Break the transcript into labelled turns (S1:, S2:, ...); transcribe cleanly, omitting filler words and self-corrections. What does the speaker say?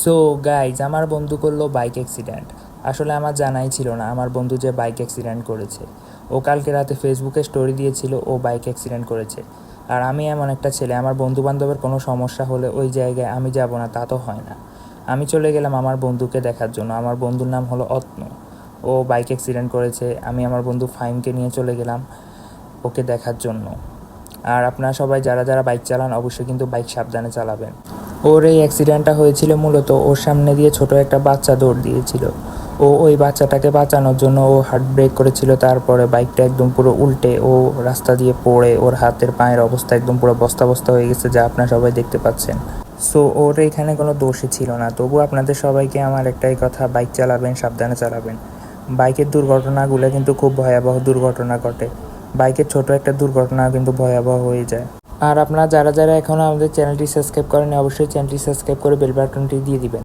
S1: So guys, আমার বন্ধু করলো বাইক অ্যাক্সিডেন্ট। আসলে আমার জানাই ছিল না আমার বন্ধু যে বাইক অ্যাক্সিডেন্ট করেছে। ও কালকে রাতে ফেসবুকে স্টোরি দিয়েছিল ও বাইক অ্যাক্সিডেন্ট করেছে। আর আমি এমন একটা ছেলে, আমার বন্ধু বান্ধবের কোনো সমস্যা হলে ওই জায়গায় আমি যাব না তা তো হয় না। আমি চলে গেলাম আমার বন্ধুকে দেখার জন্য। আমার বন্ধুর নাম হলো অত্ন। ও বাইক অ্যাক্সিডেন্ট করেছে। আমি আমার বন্ধু ফাইমকে নিয়ে চলে গেলাম ওকে দেখার জন্য। আর আপনারা সবাই যারা যারা বাইক চালান অবশ্যই কিন্তু বাইক সাবধানে চালাবেন। ওর এই অ্যাক্সিডেন্টটা হয়েছিল মূলত ওর সামনে দিয়ে ছোট একটা বাচ্চা দৌড় দিয়েছিল। ওই বাচ্চাটাকে বাঁচানোর জন্য ও হার্ট ব্রেক করেছিল। তারপরে বাইকটা একদম পুরো উল্টে ও রাস্তা দিয়ে পড়ে ওর হাতের পায়ের অবস্থা একদম পুরো বস্তা বস্তা হয়ে গেছে, যা আপনারা সবাই দেখতে পাচ্ছেন। সো ওর এখানে কোনো দোষই ছিল না। তবু আপনাদের সবাইকে আমার একটাই কথা, বাইক চালাবেন সাবধানে চালাবেন। বাইকের দুর্ঘটনাগুলো কিন্তু খুব ভয়াবহ দুর্ঘটনা ঘটে। বাইকের ছোট একটা দুর্ঘটনা কিন্তু ভয়াবহ হয়ে যায়। আর আপনারা যারা যারা এখনও আমাদের চ্যানেলটি সাবস্ক্রাইব করেন অবশ্যই চ্যানেলটি সাবস্ক্রাইব করে বেল বাটনটি দিয়ে দিবেন।